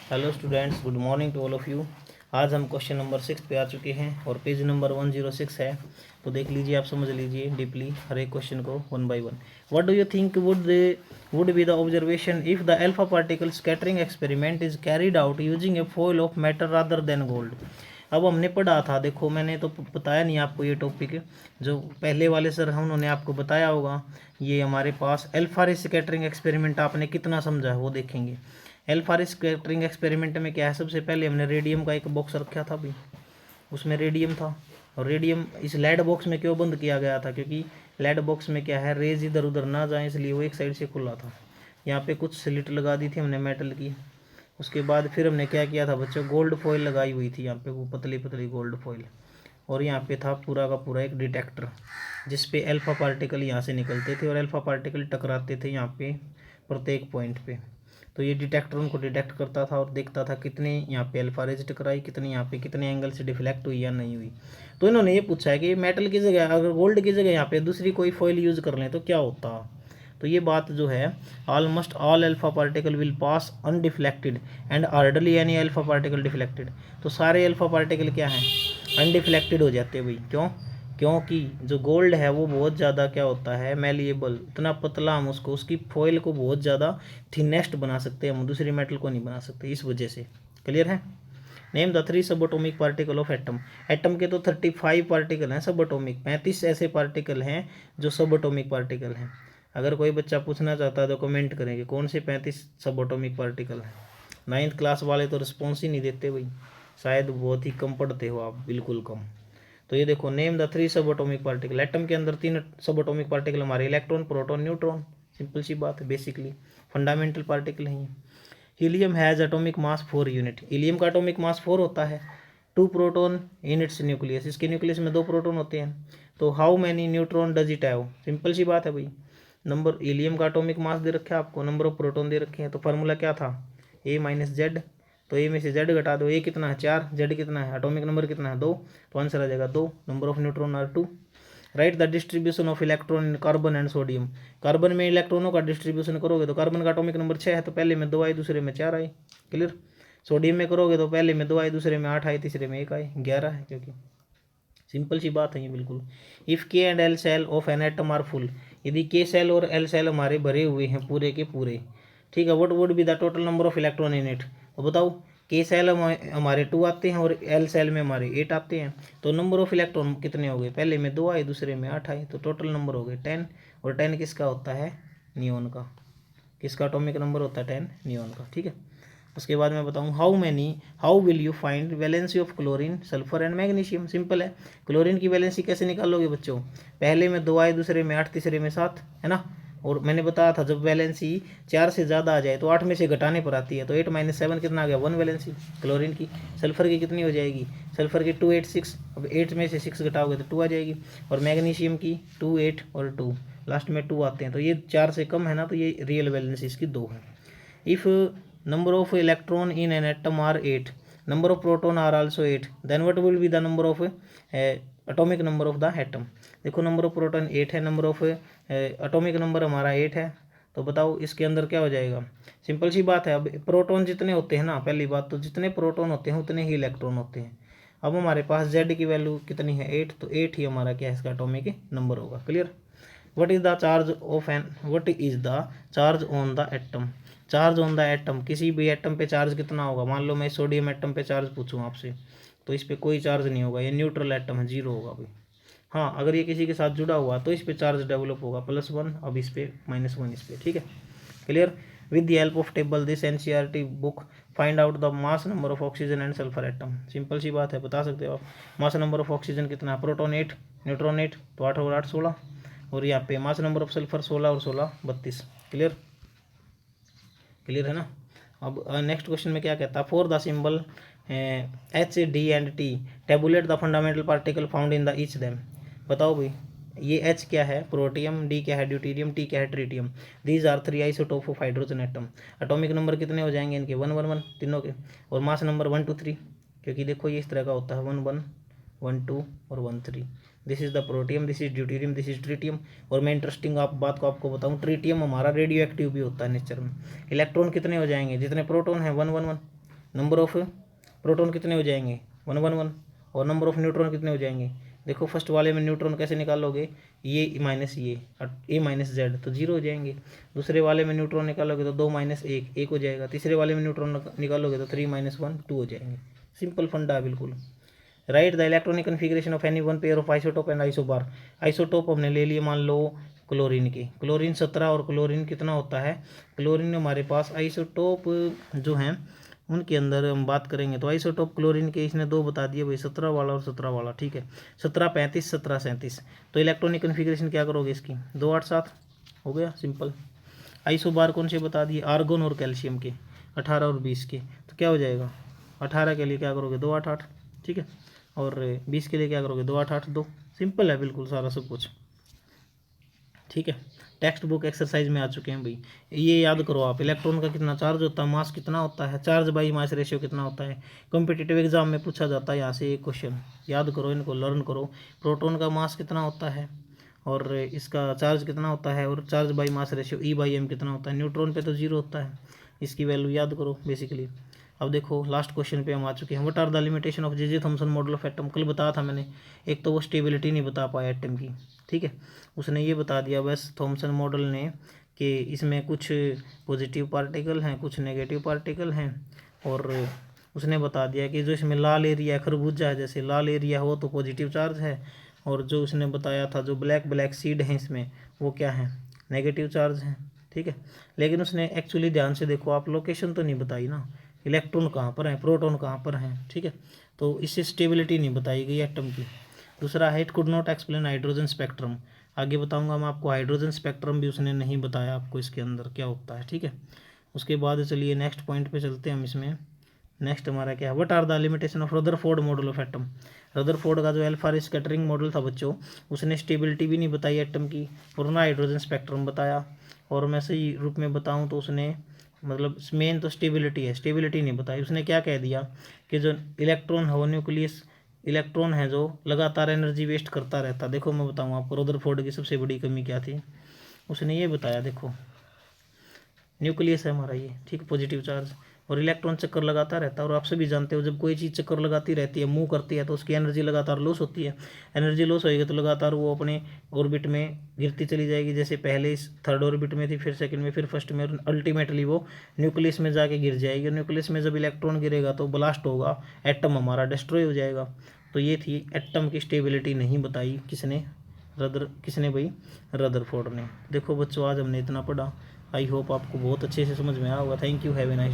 Hello students, good morning to all of you. आज हम question number 6 पे आ चुके हैं और पेज नंबर 106 है। तो देख लीजिए, आप समझ लीजिए डीपली हर एक क्वेश्चन को one by one. What do you think would be the observation if the alpha particle scattering experiment is carried out using A foil of matter rather than gold. अब हमने पढ़ा था, देखो मैंने तो बताया नहीं आपको ये टॉपिक, जो पहले वाले सर हैं उन्होंने आपको बताया होगा। ये हमारे पास अल्फा स्कैटरिंग एक्सपेरिमेंट आपने कितना समझा है वो देखेंगे। अल्फा स्कैटरिंग एक्सपेरिमेंट में क्या है, सबसे पहले हमने रेडियम का एक बॉक्स रखा था भाई, उसमें रेडियम था। और रेडियम इस लेड बॉक्स में क्यों बंद किया गया था, क्योंकि लेड बॉक्स में क्या है, रेज इधर उधर ना जाए, इसलिए वो एक साइड से खुला था। यहाँ पे कुछ स्लिट लगा दी थी हमने मेटल की। उसके बाद फिर हमने क्या किया था बच्चों, गोल्ड फॉइल लगाई हुई थी यहाँ पे, वो पतली पतली गोल्ड फॉइल। और यहाँ पे था पूरा का पूरा एक डिटेक्टर, जिसपे अल्फा पार्टिकल यहाँ से निकलते थे और अल्फा पार्टिकल टकराते थे यहाँ पे प्रत्येक पॉइंट पे। तो ये डिटेक्टर उनको डिटेक्ट करता था और देखता था कितने यहाँ पे अल्फा रेज टकराई, कितनी यहाँ पे कितने एंगल से डिफ्लेक्ट हुई या नहीं हुई। तो इन्होंने ये पूछा है कि मेटल की जगह अगर गोल्ड की जगह यहाँ पे दूसरी कोई फॉइल यूज़ कर लें तो क्या होता। तो ये बात जो है, almost all alpha particle will pass undeflected and hardly any alpha particle deflected. तो सारे अल्फा पार्टिकल क्या हैं, अनडिफ्लेक्टेड हो जाते हैं भाई। क्यों? क्योंकि जो गोल्ड है वो बहुत ज़्यादा क्या होता है, मैलिएबल, इतना पतला, हम उसको उसकी फॉइल को बहुत ज़्यादा थिनेस्ट बना सकते हैं, हम दूसरी मेटल को नहीं बना सकते, इस वजह से। क्लियर है? Name the 3 subatomic particle of atom. Atom के तो 35 पार्टिकल हैं सब एटॉमिक, 35 ऐसे पार्टिकल हैं जो सब एटॉमिक पार्टिकल हैं। अगर कोई बच्चा पूछना चाहता है तो कमेंट करेंगे कौन से 35 सब एटॉमिक पार्टिकल हैं। 9th क्लास वाले तो रिस्पॉन्स ही नहीं देते भाई, शायद बहुत ही कम पढ़ते हो आप, बिल्कुल कम। तो ये देखो, name the 3 subatomic particle. Atom के अंदर 3 सब एटॉमिक पार्टिकल हमारे इलेक्ट्रॉन, प्रोटॉन, न्यूट्रॉन। सिंपल सी बात है, बेसिकली फंडामेंटल पार्टिकल हैं। Helium has atomic mass 4 unit. Helium का एटॉमिक मास 4 होता है। 2 प्रोटॉन इन इट्स न्यूक्लियस, इसके न्यूक्लियस में 2 प्रोटॉन होते हैं। तो how many neutron does it have. Simple सी बात है भाई, नंबर हीलियम का एटॉमिक मास दे रखा है आपको, नंबर ऑफ प्रोटॉन दे रखे हैं। तो फार्मूला क्या था, ए माइनस जेड। तो ए में से जेड घटा दो, ए कितना है 4, जेड कितना है, एटॉमिक नंबर कितना है 2, तो आंसर आ जाएगा 2। Number of neutron are 2। Write the distribution of electron in carbon and sodium. Carbon में इलेक्ट्रॉनों का डिस्ट्रीब्यूशन करोगे तो कार्बन का एटॉमिक नंबर 6 है, तो पहले में 2 आए, दूसरे में 4 आए। क्लियर? सोडियम में करोगे तो पहले में 2 आए, दूसरे में 8 आए, तीसरे में 1 आए, 11 है क्योंकि। सिंपल सी बात है ये बिल्कुल। If K and L shell of an atom are full, यदि के सेल और एल सेल हमारे भरे हुए हैं पूरे के पूरे, ठीक है, what would be the total number of electron in it. तो बताओ, के सेल हमारे 2 आते हैं और एल सेल में हमारे 8 आते हैं, तो नंबर ऑफ इलेक्ट्रॉन कितने हो गए, पहले में 2 आए, दूसरे में 8 आए, तो टोटल नंबर हो गए 10। और 10 किसका होता है, नियॉन का। किसका एटॉमिक नंबर होता है 10, नियॉन का। ठीक है, उसके बाद मैं बताऊँ, how will you find valency of chlorine, sulphur and magnesium. Simple है, क्लोरीन की वैलेंसी कैसे निकालोगे बच्चों, पहले में 2 आए, दूसरे में 8, तीसरे में 7, है ना। और मैंने बताया था जब वैलेंसी 4 से ज़्यादा आ जाए तो 8 में से घटाने पर आती है, तो 8 माइनस 7 कितना आ गया, 1 वैलेंसी क्लोरीन की। सल्फर की कितनी हो जाएगी, सल्फर की 2 8 6, अब 8 में से 6 घटाओगे तो 2 आ जाएगी। और मैग्नीशियम की 2 8 और 2, लास्ट में 2 आते हैं, तो ये 4 से कम है ना, तो ये रियल वैलेंसी इसकी 2 है। If number of electron in an atom are 8, number of proton are also 8, then what will be the number of atomic number of the atom। देखो, नंबर ऑफ प्रोटॉन 8 है, नंबर ऑफ एटॉमिक नंबर हमारा 8 है, तो बताओ इसके अंदर क्या हो जाएगा। सिंपल सी बात है, अब प्रोटॉन जितने होते हैं ना, पहली बात तो जितने प्रोटॉन होते हैं उतने ही इलेक्ट्रॉन होते हैं। अब हमारे पास जेड की वैल्यू कितनी है 8, तो 8 ही हमारा क्या है, इसका एटॉमिक नंबर होगा। Clear? What is the charge of an, what is the charge on the atom. Charge on the atom, किसी भी एटम पे चार्ज कितना होगा। मान लो मैं सोडियम एटम पे चार्ज पूछूं आपसे, तो इस पे कोई चार्ज नहीं होगा, ये न्यूट्रल एटम है, 0 होगा भाई। हाँ, अगर ये किसी के साथ जुड़ा हुआ तो इस पे चार्ज डेवलप होगा, +1, अब इस पे -1 इस पे। ठीक है, clear? With the help of table this NCERT book find out the mass number of oxygen and sulphur atom. Simple सी बात है, बता सकते हो आप। मास नंबर ऑफ ऑक्सीजन कितना है, प्रोटॉन 8, न्यूट्रॉन 8, तो 8 और 8 16। और यहाँ पे मास नंबर ऑफ सल्फर 16 और 16 32। क्लियर? क्लियर है ना। अब नेक्स्ट क्वेश्चन में क्या कहता है, for the symbol H D and T tablet the fundamental particle found in the each them. बताओ भाई, ये एच क्या है, प्रोटियम, डी क्या है, ड्यूटीरियम, टी क्या है, tritium. These are 3 isotope of hydrogen atom. Atomic number कितने हो जाएंगे इनके, 1 1 1 तीनों के। और मास नंबर 1 2 3, क्योंकि देखो ये इस तरह का होता है, 1 1 1 2 और 1 3। This is the protium, this is deuterium, this is tritium. और मैं इंटरेस्टिंग बात को आपको बताऊं, ट्रीटियम हमारा रेडियो एक्टिव भी होता है नेचर में। इलेक्ट्रॉन कितने हो जाएंगे, जितने प्रोटॉन हैं 1 1 1, नंबर ऑफ प्रोटॉन कितने हो जाएंगे 1 1 1, और नंबर ऑफ न्यूट्रॉन कितने हो जाएंगे। देखो फर्स्ट वाले में न्यूट्रॉन कैसे निकालोगे, ये माइनस ये ए माइनस जेड, तो जीरो हो जाएंगे। दूसरे वाले में न्यूट्रॉन निकालोगे तो 2 माइनस एक हो जाएगा। तीसरे वाले में न्यूट्रॉन निकालोगे तो 3 माइनस 1 2 हो जाएंगे। सिंपल फंडा है बिल्कुल। Right the electronic configuration of any one pair of isotope and isobar. Isotope हमने ले लिए मान लो क्लोरीन की, क्लोरीन 17 और क्लोरीन कितना होता है, क्लोरीन में हमारे पास आइसोटोप जो हैं उनके अंदर हम बात करेंगे तो आइसोटोप क्लोरीन के इसने 2 बता दिए भाई, 17 वाला और 17 वाला, ठीक है। 17 35 17 37, तो इलेक्ट्रॉनिक कन्फिग्रेशन क्या करोगे इसकी 2 8 7 हो गया सिंपल। आइसोबार कौन से बता दिए, आर्गोन और कैल्शियम के 18 और 20 के, तो क्या हो जाएगा 18 के लिए क्या करोगे 2 8 8, ठीक है, और 20 के लिए क्या करोगे 2 8 8 2। सिंपल है बिल्कुल सारा सब कुछ, ठीक है। टेक्स्ट बुक एक्सरसाइज में आ चुके हैं भाई, ये याद करो आप, इलेक्ट्रॉन का कितना चार्ज होता है, मास कितना होता है, चार्ज बाई मास रेशियो कितना होता है। कॉम्पिटिटिव एग्जाम में पूछा जाता है यहाँ से एक क्वेश्चन, याद करो इनको, लर्न करो। प्रोटॉन का मास कितना होता है और इसका चार्ज कितना होता है, और charge by mass ratio E/m कितना होता है। न्यूट्रॉन पे तो जीरो होता है, इसकी वैल्यू याद करो बेसिकली। अब देखो लास्ट क्वेश्चन पे हम आ चुके हैं। What are the limitation of J Thomson model of atom. कल बताया था मैंने, एक तो वो स्टेबिलिटी नहीं बता पाया एटम की, ठीक है, उसने ये बता दिया बस थॉमसन मॉडल ने कि इसमें कुछ पॉजिटिव पार्टिकल हैं कुछ नेगेटिव पार्टिकल हैं, और उसने बता दिया कि जो इसमें लाल एरिया खरबूजा है, जैसे लाल एरिया हो तो पॉजिटिव चार्ज है, और जो उसने बताया था जो ब्लैक ब्लैक सीड हैं इसमें वो क्या है, नेगेटिव चार्ज हैं, ठीक है। लेकिन उसने एक्चुअली ध्यान से देखो आप, लोकेशन तो नहीं बताई ना, इलेक्ट्रॉन कहाँ पर है, प्रोटॉन कहाँ पर हैं, ठीक है, तो इससे स्टेबिलिटी नहीं बताई गई एटम की। दूसरा है it could not explain hydrogen spectrum, आगे बताऊंगा मैं आपको, हाइड्रोजन स्पेक्ट्रम भी उसने नहीं बताया आपको इसके अंदर क्या होता है, ठीक है। उसके बाद चलिए नेक्स्ट पॉइंट पे चलते हैं हम इसमें। नेक्स्ट हमारा क्या है, what are the limitation of Rutherford model of atom. Rutherford का जो अल्फा स्कैटरिंग मॉडल था बच्चों, उसने स्टेबिलिटी भी नहीं बताई एटम की, और ना हाइड्रोजन स्पेक्ट्रम बताया, और मैं सही रूप में बताऊं तो उसने मतलब मेन तो स्टेबिलिटी है, स्टेबिलिटी नहीं बताई। उसने क्या कह दिया कि जो इलेक्ट्रॉन है वो न्यूक्लियस इलेक्ट्रॉन है जो लगातार एनर्जी वेस्ट करता रहता। देखो मैं बताऊँ आपको रदरफोर्ड की सबसे बड़ी कमी क्या थी, उसने ये बताया, देखो न्यूक्लियस है हमारा ये, ठीक, पॉजिटिव चार्ज, और इलेक्ट्रॉन चक्कर लगाता रहता है, और आप सभी जानते हो जब कोई चीज़ चक्कर लगाती रहती है, मूव करती है, तो उसकी एनर्जी लगातार लॉस होती है। एनर्जी लॉस होएगी तो लगातार वो अपने ऑर्बिट में गिरती चली जाएगी, जैसे पहले इस थर्ड ऑर्बिट में थी, फिर सेकंड में, फिर फर्स्ट में, अल्टीमेटली वो न्यूक्लियस में जाके गिर जाएगी, और न्यूक्लियस में जब इलेक्ट्रॉन गिरेगा तो ब्लास्ट होगा, एटम हमारा डिस्ट्रॉय हो जाएगा। तो ये थी एटम की स्टेबिलिटी नहीं बताई किसने, किसने भाई, रदरफोर्ड ने। देखो बच्चों आज हमने इतना पढ़ा, आई होप आपको बहुत अच्छे से समझ में आया होगा। Thank you, have a nice day.